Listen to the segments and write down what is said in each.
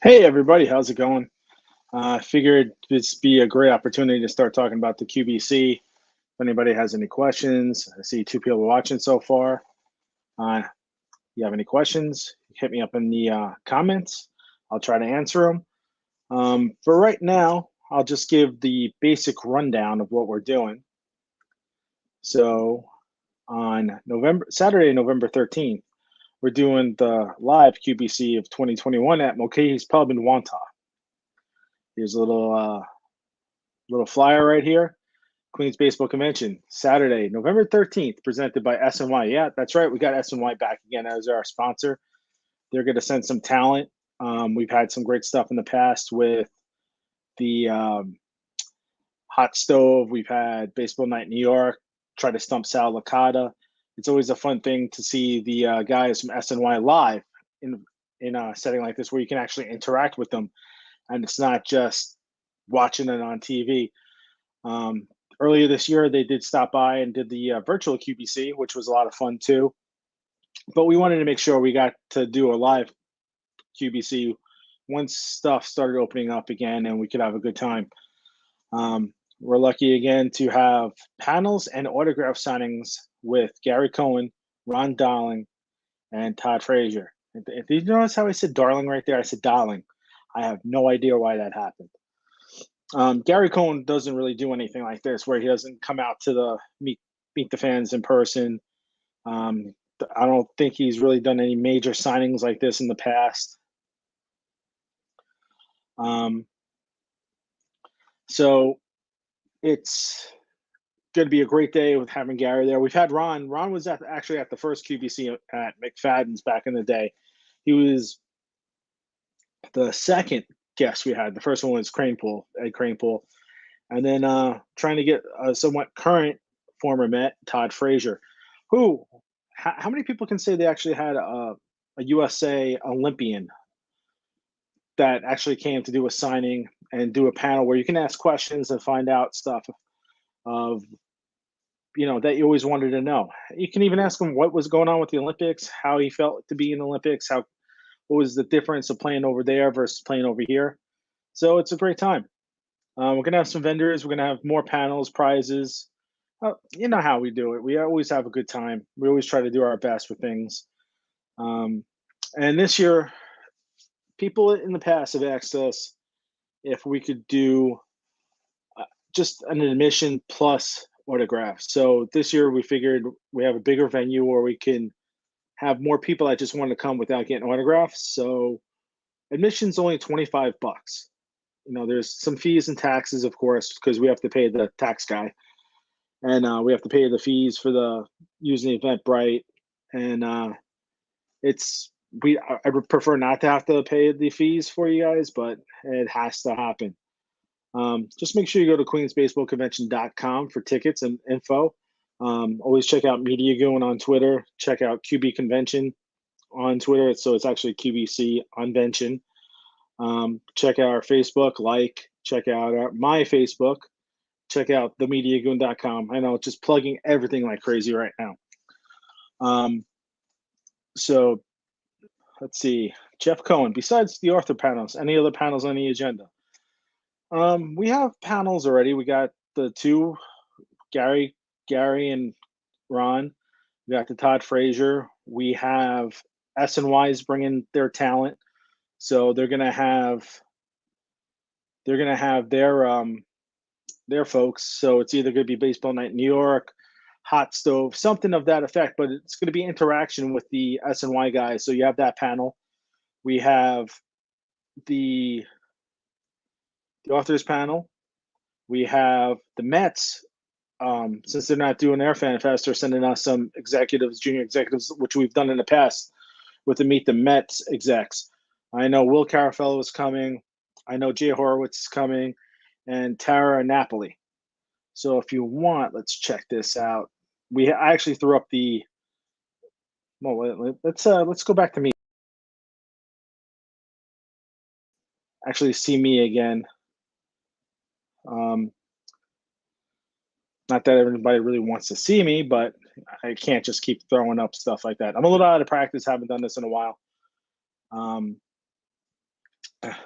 Hey everybody, how's it going? I figured this be a great opportunity to start talking about the QBC. If anybody has any questions, I see two people watching so far. If you have any questions, hit me up in the comments. I'll try to answer them. For right now, I'll just give the basic rundown of what we're doing. So on Saturday, November 13th, we're doing the live QBC of 2021 at Mulcahy's Pub in Wantagh. Here's a little flyer right here. Queens Baseball Convention, Saturday, November 13th, presented by SNY. Yeah, that's right. We got SNY back again as our sponsor. They're going to send some talent. We've had some great stuff in the past with the Hot Stove. We've had Baseball Night in New York, try to stump Sal Licata. It's always a fun thing to see the guys from SNY live in a setting like this where you can actually interact with them. And it's not just watching it on TV. Earlier this year, they did stop by and did the virtual QBC, which was a lot of fun too. But we wanted to make sure we got to do a live QBC once stuff started opening up again and we could have a good time. We're lucky again to have panels and autograph signings with Gary Cohen, Ron Darling, and Todd Frazier. Did you notice how I said Darling right there? I said Darling. I have no idea why that happened. Gary Cohen doesn't really do anything like this, where he doesn't come out to the meet the fans in person. I don't think he's really done any major signings like this in the past. So it's going to be a great day with having Gary there. We've had Ron. Ron was actually at the first QBC at McFadden's back in the day. He was the second guest we had. The first one was Ed Cranepool. And then trying to get a somewhat current former Met, Todd Frazier, who, how many people can say they actually had a USA Olympian that actually came to do a signing and do a panel where you can ask questions and find out stuff of, that you always wanted to know. You can even ask him what was going on with the Olympics, how he felt to be in the Olympics, what was the difference of playing over there versus playing over here. So it's a great time. We're going to have some vendors. We're going to have more panels, prizes. You know how we do it. We always have a good time. We always try to do our best with things. And this year, people in the past have asked us if we could do just an admission plus autographs. So this year we figured we have a bigger venue where we can have more people that just want to come without getting autographs. So admission's only $25. There's some fees and taxes, of course, because we have to pay the tax guy, and we have to pay the fees for the using Eventbrite, and I would prefer not to have to pay the fees for you guys, but it has to happen. Just make sure you go to queensbaseballconvention.com for tickets and info. Always check out Media Goon on Twitter. Check out QB Convention on Twitter. So it's actually QBC Convention. Check out our Facebook, check out my Facebook, check out themediagoon.com. I know, just plugging everything like crazy right now. So let's see. Jeff Cohen, besides the Arthur panels, any other panels on the agenda? We have panels already. We got the two, Gary and Ron. We got the Todd Frazier. We have SNY's bringing their talent. So they're gonna have their folks. So it's either gonna be Baseball Night in New York, Hot Stove, something of that effect. But it's gonna be interaction with the SNY guys. So you have that panel. We have the authors panel. We have the Mets. Since they're not doing their fan fest, they're sending us some junior executives, which we've done in the past with the Meet the Mets execs. I know Will Carafello is coming. I know Jay Horowitz is coming, and Tara Napoli. So if you want, let's check this out. I actually threw up the. Well, let's go back to me. Actually, see me again. Not that everybody really wants to see me, but I can't just keep throwing up stuff like that. I'm a little out of practice. Haven't done this in a while.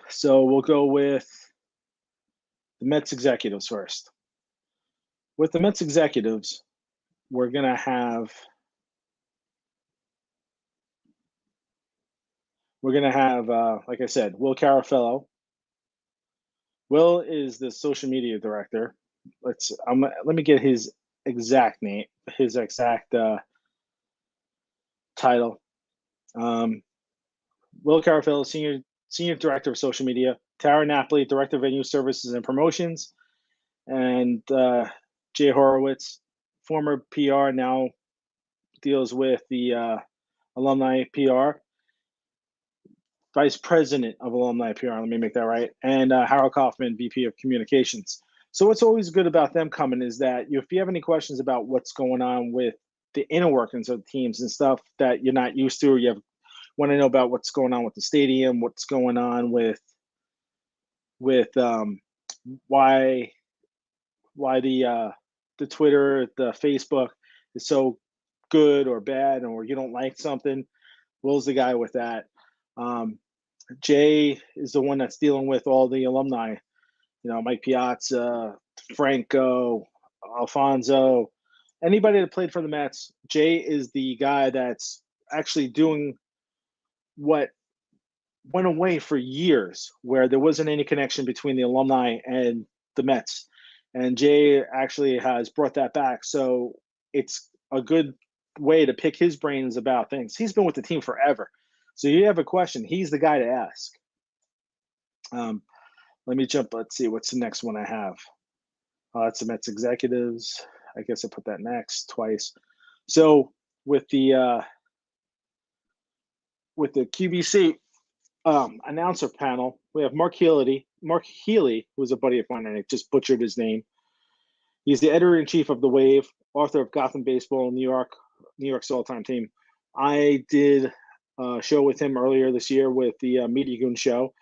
So we'll go with the Mets executives first. With the Mets executives, we're gonna have like I said, Will Carafello. Will is the social media director. Let me get his exact name, his exact title. Will Carafello, senior director of social media. Tara Napoli, director of venue services and promotions, and Jay Horowitz, former PR, now deals with the alumni PR. Vice President of Alumni PR, let me make that right, and Harold Kaufman, VP of Communications. So what's always good about them coming is that if you have any questions about what's going on with the inner workings of the teams and stuff that you're not used to, or you want to know about what's going on with the stadium, what's going on with why the Twitter, the Facebook is so good or bad, or you don't like something, Will's the guy with that. Jay is the one that's dealing with all the alumni, Mike Piazza, Franco, Alfonso, anybody that played for the Mets. Jay is the guy that's actually doing what went away for years, where there wasn't any connection between the alumni and the Mets. And Jay actually has brought that back. So it's a good way to pick his brains about things. He's been with the team forever. So you have a question, he's the guy to ask. Let me jump. Let's see, what's the next one I have? That's the Mets executives. I guess I put that next twice. So with the QVC announcer panel, we have Mark Healy. Mark Healy, who's a buddy of mine, and I just butchered his name. He's the editor-in-chief of The Wave, author of Gotham Baseball, New York's all-time team. I did a show with him earlier this year with the Media Goon show.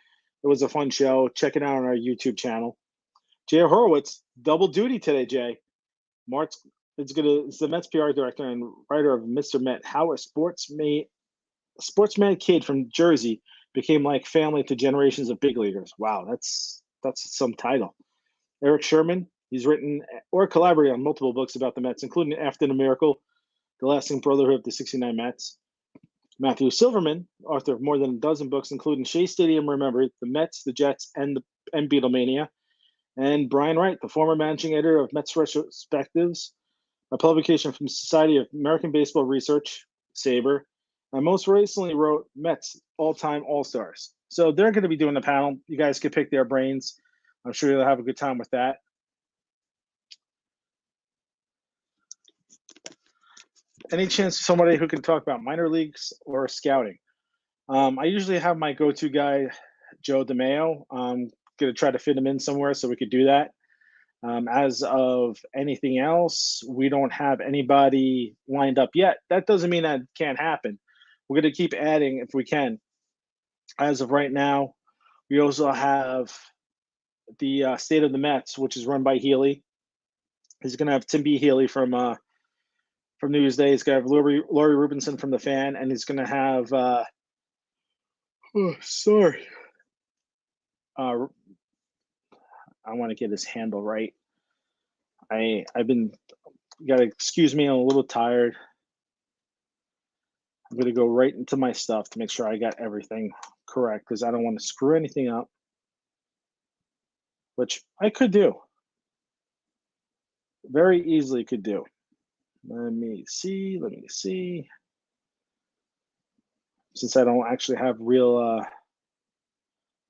It was a fun show. Check it out on our YouTube channel. Jay Horowitz, double duty today, Jay. It's the Mets PR director and writer of Mr. Met, How a Sportsman Kid from Jersey became like family to generations of big leaguers. Wow, that's some title. Eric Sherman, he's written or collaborated on multiple books about the Mets, including After the Miracle, The Lasting Brotherhood of the 69 Mets. Matthew Silverman, author of more than a dozen books, including Shea Stadium Remembered, The Mets, The Jets, and Beatlemania. And Brian Wright, the former managing editor of Mets Retrospectives, a publication from Society of American Baseball Research, SABR, and most recently wrote Mets All-Time All-Stars. So they're going to be doing the panel. You guys can pick their brains. I'm sure you'll have a good time with that. Any chance of somebody who can talk about minor leagues or scouting? I usually have my go-to guy, Joe DeMeo. I'm going to try to fit him in somewhere so we could do that. As of anything else, we don't have anybody lined up yet. That doesn't mean that can't happen. We're going to keep adding if we can. As of right now, we also have the State of the Mets, which is run by Healy. He's going to have Tim B. Healy from Newsday. He's going to have Lori Rubinson from The Fan, and he's going to have I want to get his handle right. I've been, you gotta excuse me, I'm a little tired. I'm gonna go right into my stuff to make sure I got everything correct, because I don't want to screw anything up, which I could do. Very easily could do. Let me see. Since I don't actually have a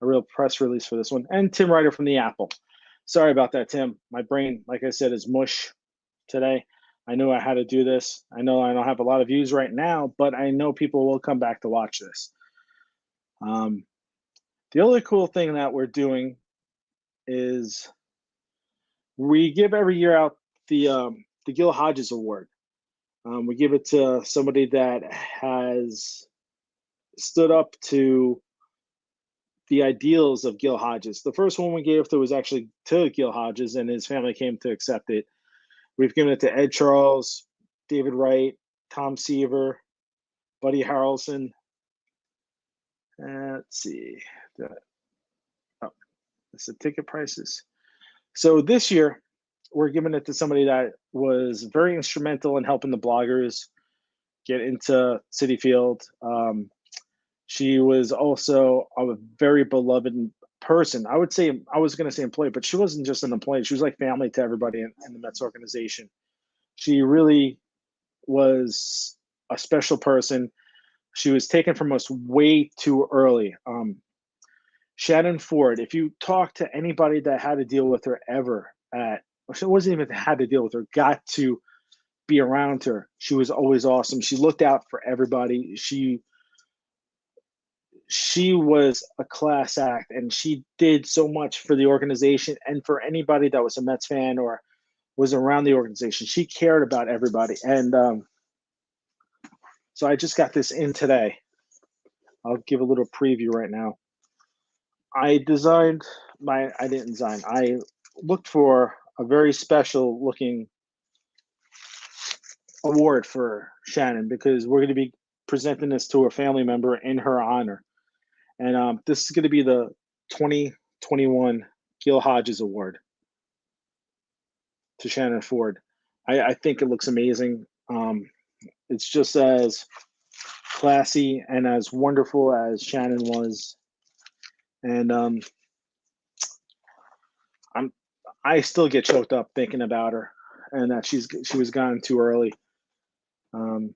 real press release for this one. And Tim Ryder from The Apple. Sorry about that, Tim. My brain, like I said, is mush today. I knew I had to do this. I know I don't have a lot of views right now, but I know people will come back to watch this. The other cool thing that we're doing is we give every year out the Gil Hodges Award. We give it to somebody that has stood up to the ideals of Gil Hodges. The first one we gave to was actually to Gil Hodges, and his family came to accept it. We've given it to Ed Charles, David Wright, Tom Seaver, Buddy Harrelson. Let's see. That's the ticket prices. So this year, we're giving it to somebody that was very instrumental in helping the bloggers get into Citi Field. She was also a very beloved person. I would say, I was going to say employee, but she wasn't just an employee. She was like family to everybody in the Mets organization. She really was a special person. She was taken from us way too early. Shannon Ford, if you talk to anybody that had to deal with her ever she wasn't even had to deal with her, got to be around her. She was always awesome. She looked out for everybody. She was a class act, and she did so much for the organization and for anybody that was a Mets fan or was around the organization. She cared about everybody. And so I just got this in today. I'll give a little preview right now. I didn't design. I looked for a very special looking award for Shannon because we're going to be presenting this to a family member in her honor. And this is going to be the 2021 Gil Hodges Award to Shannon Ford. I think it looks amazing. It's just as classy and as wonderful as Shannon was. And I still get choked up thinking about her and that she was gone too early. Let's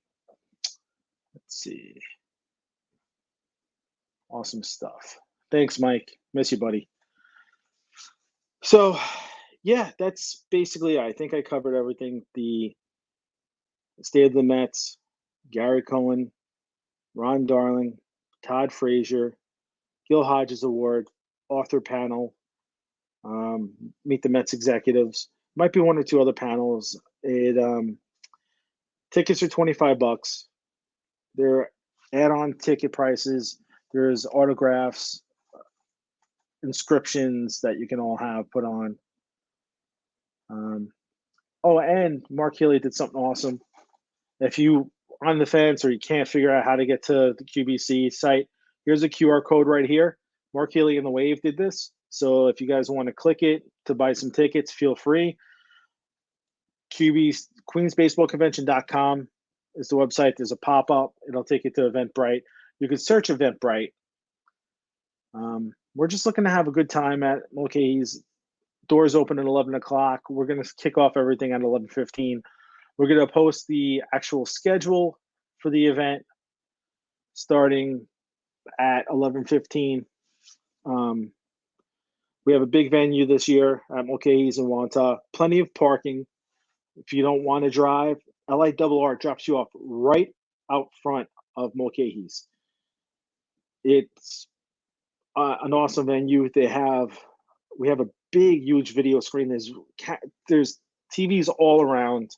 see. Awesome stuff. Thanks, Mike. Miss you, buddy. So, yeah, that's basically it. I think I covered everything. The state of the Mets, Gary Cohen, Ron Darling, Todd Frazier, Gil Hodges Award, author panel, meet the Mets executives. Might be one or two other panels. Tickets are $25. There are add-on ticket prices. There's autographs, inscriptions that you can all have put on. And Mark Healy did something awesome. If you on the fence or you can't figure out how to get to the QBC site, here's a QR code right here. Mark Healy and the Wave did this. So if you guys want to click it to buy some tickets, feel free. QueensBaseballConvention.com is the website. There's a pop-up. It'll take you to Eventbrite. You can search Eventbrite. We're just looking to have a good time at Mulcahy's. Doors open at 11 o'clock. We're going to kick off everything at 11:15. We're going to post the actual schedule for the event starting at 11:15. We have a big venue this year at Mulcahy's in Wantagh. Plenty of parking. If you don't want to drive, LIRR drops you off right out front of Mulcahy's. It's an awesome venue. We have a big, huge video screen. There's TVs all around.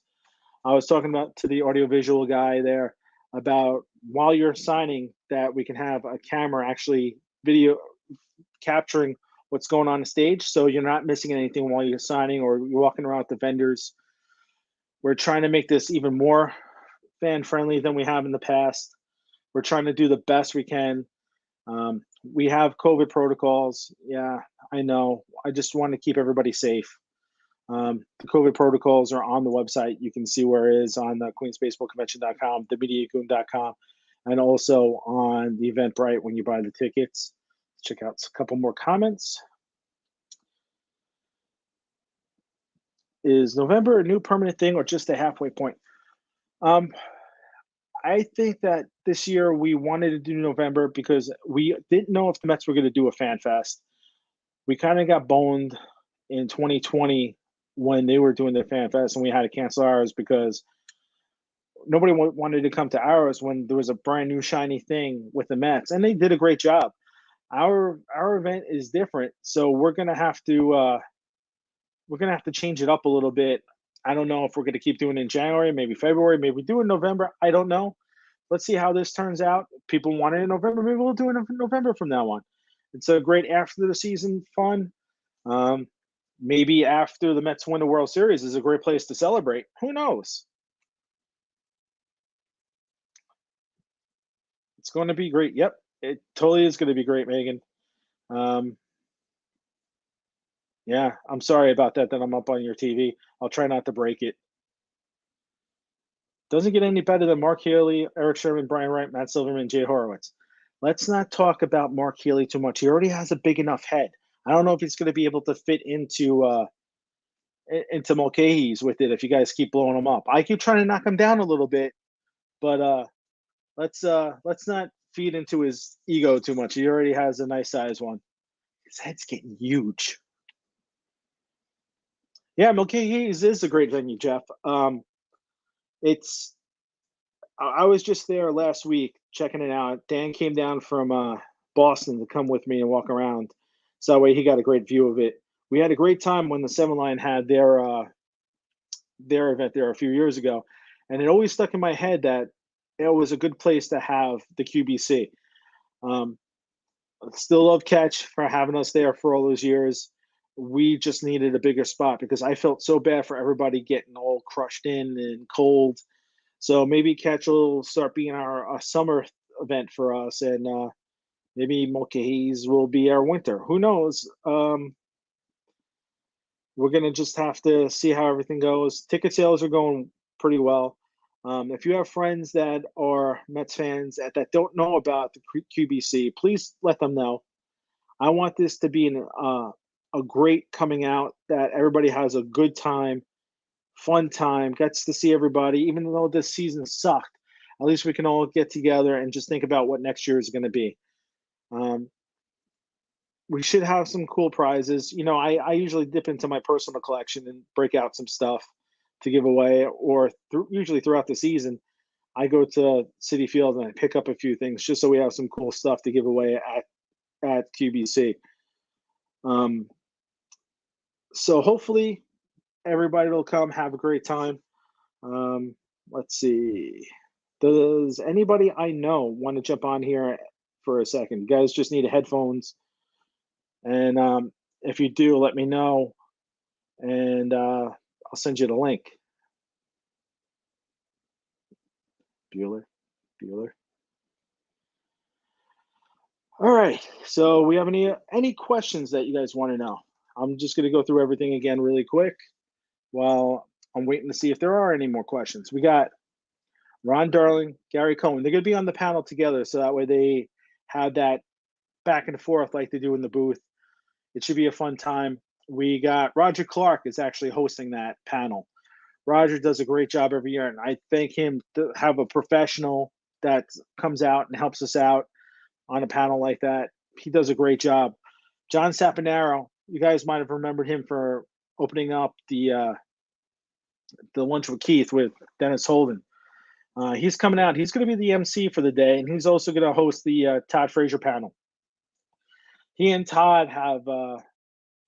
I was talking to the audiovisual guy there about while you're signing that we can have a camera actually video capturing what's going on the stage, so you're not missing anything while you're signing or you're walking around with the vendors. We're trying to make this even more fan friendly than we have in the past. We're trying to do the best we can. We have COVID protocols. Yeah, I know. I just want to keep everybody safe. The COVID protocols are on the website. You can see where it is on the queensbaseballconvention.com, themediagoon.com, and also on the Eventbrite when you buy the tickets. Check out a couple more comments. Is November a new permanent thing or just a halfway point? I think that this year we wanted to do November because we didn't know if the Mets were going to do a fan fest. We kind of got boned in 2020 when they were doing their fan fest and we had to cancel ours because nobody wanted to come to ours when there was a brand new shiny thing with the Mets, and they did a great job. Our event is different, so we're gonna have to change it up a little bit. I don't know if we're gonna keep doing it in January, maybe February, maybe do it in November. I don't know. Let's see how this turns out. People want it in November, maybe we'll do it in November from now on. It's a great after the season fun. Maybe after the Mets win the World Series is a great place to celebrate. Who knows? It's going to be great. Yep, it totally is going to be great, Megan. Yeah, I'm sorry about that I'm up on your TV. I'll try not to break it. Doesn't get any better than Mark Healy, Eric Sherman, Brian Wright, Matt Silverman, Jay Horowitz. Let's not talk about Mark Healy too much. He already has a big enough head. I don't know if he's going to be able to fit into Mulcahy's with it if you guys keep blowing him up. I keep trying to knock him down a little bit, but let's not feed into his ego too much. He already has a nice size one. His head's getting huge. Yeah, Mulcahy's is a great venue, Jeff. It's I was just there last week checking it out. Dan came down from Boston to come with me and walk around, so that way he got a great view of it. We had a great time when the Seven Line had their event there a few years ago, and it always stuck in my head that it was a good place to have the QBC. Um, Still love Catch for having us there for all those years. We just needed a bigger spot because I felt so bad for everybody getting all crushed in and cold. So maybe Catch will start being our summer event for us, and maybe Mulcahy's will be our winter. Who knows? We're gonna just have to see how everything goes. Ticket sales are going pretty well. If you have friends that are Mets fans that don't know about the QBC, please let them know. I want this to be a great coming out that everybody has a good time, fun time, gets to see everybody. Even though this season sucked, at least we can all get together and just think about what next year is going to be. Um, we should have some cool prizes. I usually dip into my personal collection and break out some stuff to give away, or usually throughout the season, I go to City Field and I pick up a few things just so we have some cool stuff to give away at QBC. So hopefully everybody will come, have a great time. Let's see. Does anybody I know want to jump on here for a second? You guys just need headphones. And if you do, let me know. And I'll send you the link. Bueller. All right. So we have any questions that you guys want to know? I'm just going to go through everything again really quick while I'm waiting to see if there are any more questions. We got Ron Darling, Gary Cohen. They're going to be on the panel together, so that way they have that back and forth like they do in the booth. It should be a fun time. We got Roger Clark is actually hosting that panel. Roger does a great job every year, and I thank him to have a professional that comes out and helps us out on a panel like that. He does a great job. John Saponaro, you guys might have remembered him for opening up the lunch with Keith with Dennis Holden. He's coming out. He's going to be the MC for the day, and he's also going to host the Todd Frazier panel. He and Todd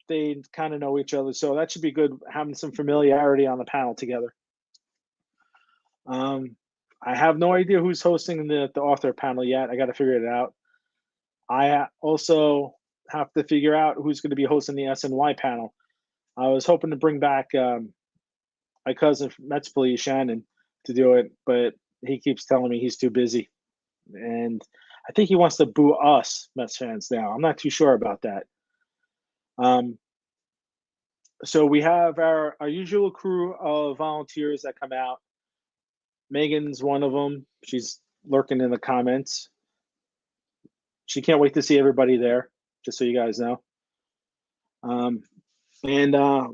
they kind of know each other, so that should be good, having some familiarity on the panel together. I have no idea who's hosting the author panel yet. I got to figure it out. I also have to figure out who's going to be hosting the SNY panel. I was hoping to bring back my cousin from Mets Police, Shannon, to do it, but he keeps telling me he's too busy. And I think he wants to boo us Mets fans now. I'm not too sure about that. So we have our usual crew of volunteers that come out. Megan's one of them. She's lurking in the comments. She can't wait to see everybody there, just so you guys know. And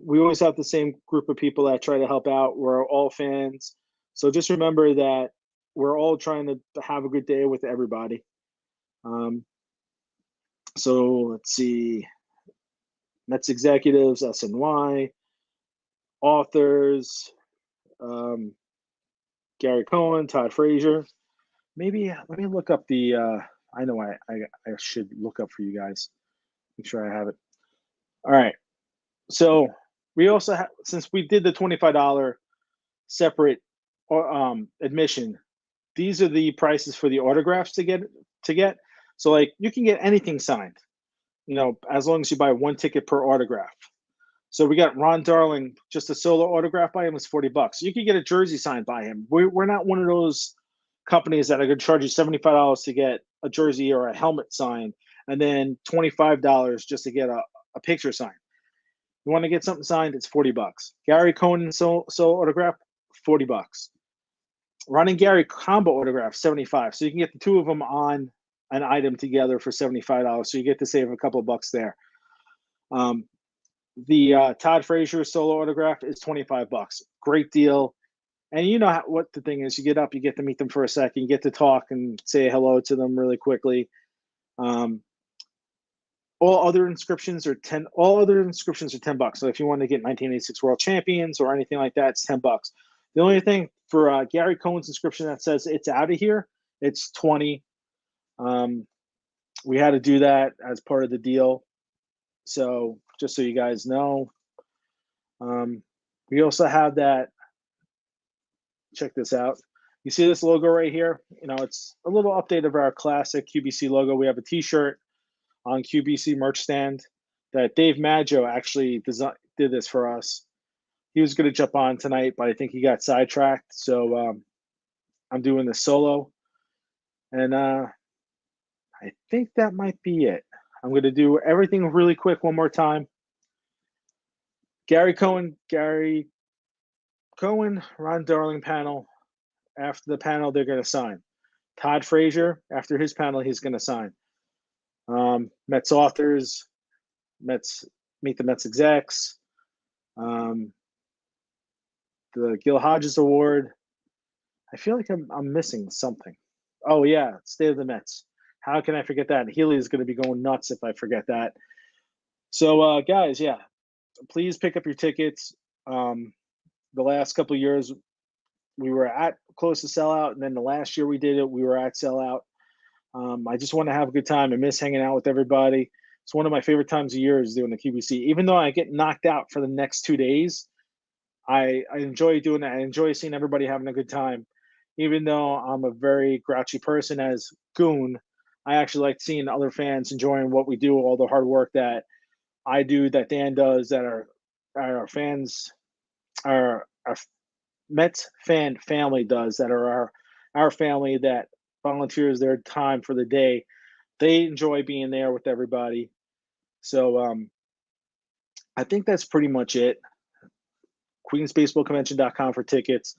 we always have the same group of people that try to help out. We're all fans. So just remember that we're all trying to have a good day with everybody. So let's see. Mets executives, SNY, authors, Gary Cohen, Todd Frazier. Maybe let me look up the. I know I should look up for you guys. Make sure I have it. All right. So we also have, since we did the $25 separate admission, these are the prices for the autographs to get. So like you can get anything signed, as long as you buy one ticket per autograph. So we got Ron Darling, just a solo autograph by him is $40. You can get a jersey signed by him. We're not one of those companies that are going to charge you $75 to get a jersey or a helmet signed, and then $25 just to get a picture signed. You want to get something signed, it's $40. Gary Cohen solo autograph, $40. Ron and Gary combo autograph, $75. So you can get the two of them on an item together for $75. So you get to save a couple of bucks there. The Todd Frazier solo autograph is $25. Great deal. And you know what the thing is. You get up, you get to meet them for a second, you get to talk and say hello to them really quickly. All other inscriptions are $10. So if you want to get 1986 World Champions or anything like that, it's $10. The only thing for Gary Cohen's inscription that says it's out of here, it's $20. We had to do that as part of the deal. So just so you guys know, we also have that. Check this out. You see this logo right here? You know, it's a little update of our classic QBC logo. We have a T-shirt on QBC merch stand that Dave Maggio actually did this for us. He was going to jump on tonight, but I think he got sidetracked. So I'm doing this solo. And I think that might be it. I'm going to do everything really quick one more time. Gary Cohen, Ron Darling panel. After the panel, they're going to sign. Todd Frazier, after his panel, he's going to sign. Mets authors, meet the Mets execs. The Gil Hodges Award. I feel like I'm missing something. Oh yeah, State of the Mets. How can I forget that? Healy is going to be going nuts if I forget that. So guys, yeah, please pick up your tickets. The last couple of years, we were at close to sellout, and then the last year we did it, we were at sellout. I just want to have a good time. I miss hanging out with everybody. It's one of my favorite times of year is doing the QBC. Even though I get knocked out for the next 2 days, I enjoy doing that. I enjoy seeing everybody having a good time. Even though I'm a very grouchy person as Goon, I actually like seeing other fans enjoying what we do, all the hard work that I do, that Dan does, that our fans, our Mets fan family does, that are our family that volunteers their time for the day. They enjoy being there with everybody. So I think that's pretty much it. QueensBaseballConvention.com for tickets.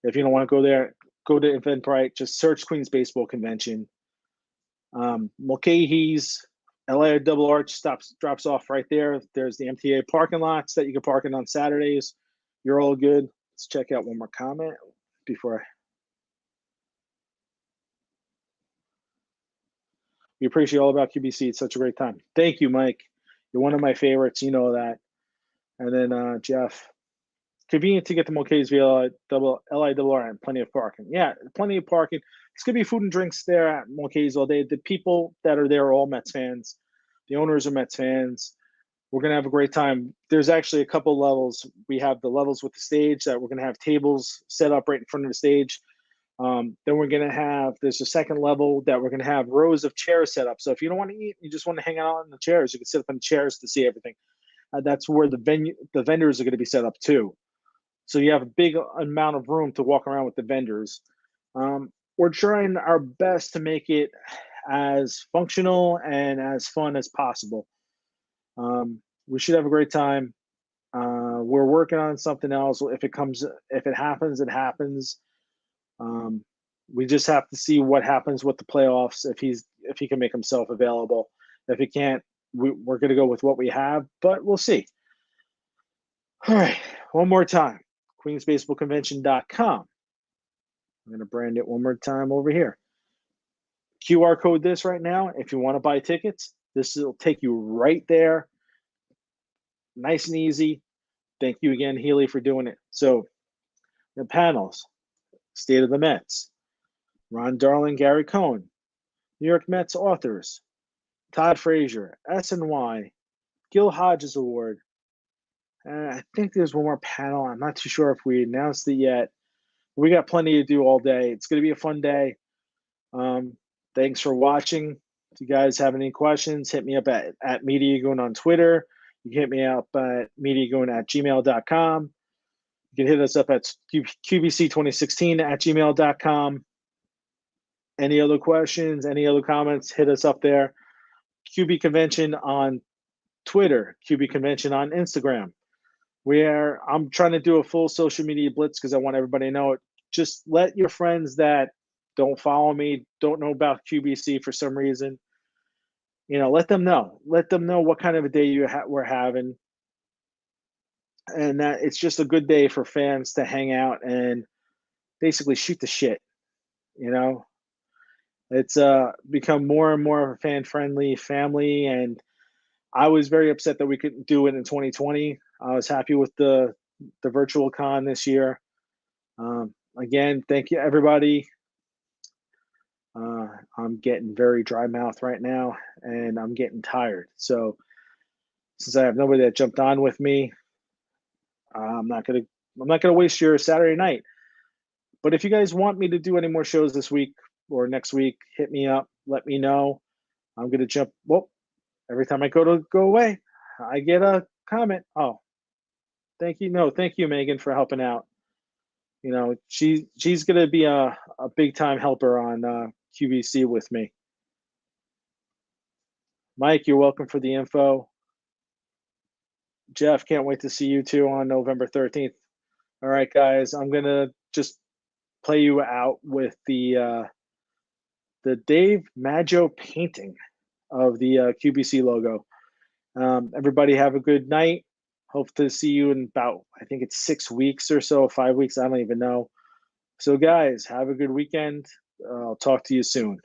If you don't want to go there, go to Eventbrite. Just search Queens Baseball Convention. Mulcahy's LA Double Arch drops off right there. There's the MTA parking lots that you can park in on Saturdays. You're all good. Let's check out one more comment before we appreciate all about QBC. It's such a great time. Thank you, Mike. You're one of my favorites. You know that. And then Jeff, convenient to get to Mulcahy's via LI Double R and plenty of parking. Yeah, plenty of parking. It's going to be food and drinks there at Mulcahy's all day. The people that are there are all Mets fans. The owners are Mets fans. We're going to have a great time. There's actually a couple levels. We have the levels with the stage that we're going to have tables set up right in front of the stage. Then we're going to have, there's a second level that we're going to have rows of chairs set up. So if you don't want to eat, you just want to hang out on the chairs, you can sit up on the chairs to see everything. That's where the vendors are going to be set up too. So you have a big amount of room to walk around with the vendors. We're trying our best to make it as functional and as fun as possible. We should have a great time. We're working on something else. If it happens, it happens. We just have to see what happens with the playoffs. If he can make himself available. If he can't, we're going to go with what we have, but we'll see. All right, one more time. QueensBaseballConvention.com. I'm going to brand it one more time over here. QR code this right now. If you want to buy tickets, this will take you right there. Nice and easy. Thank you again, Healy, for doing it. So the panels, State of the Mets, Ron Darling, Gary Cohen, New York Mets authors, Todd Frazier, SNY, Gil Hodges Award. I think there's one more panel. I'm not too sure if we announced it yet. We got plenty to do all day. It's going to be a fun day. Thanks for watching. If you guys have any questions, hit me up at MediaGoon on Twitter. You can hit me up at MediaGoon@gmail.com. You can hit us up at QBC2016@gmail.com. Any other questions, any other comments, hit us up there. QB Convention on Twitter, QB Convention on Instagram. I'm trying to do a full social media blitz because I want everybody to know it. Just let your friends that don't follow me, don't know about QBC for some reason, let them know. Let them know what kind of a day we're having, and that it's just a good day for fans to hang out and basically shoot the shit. You know, it's become more and more of a fan friendly family, and I was very upset that we couldn't do it in 2020. I was happy with the virtual con this year. Again, thank you everybody. I'm getting very dry mouth right now, and I'm getting tired. So since I have nobody that jumped on with me, I'm not gonna waste your Saturday night. But if you guys want me to do any more shows this week or next week, hit me up. Let me know. I'm gonna jump. Well, every time I go away, I get a comment. Oh, thank you. No, thank you, Megan, for helping out. She's gonna be a big time helper on QVC with me. Mike, you're welcome for the info. Jeff, can't wait to see you too on November 13th. All right, guys, I'm gonna just play you out with the Dave Maggio painting of the QBC logo. Everybody have a good night. Hope to see you in about, I think it's 6 weeks or so, 5 weeks. I don't even know. So guys, have a good weekend. I'll talk to you soon.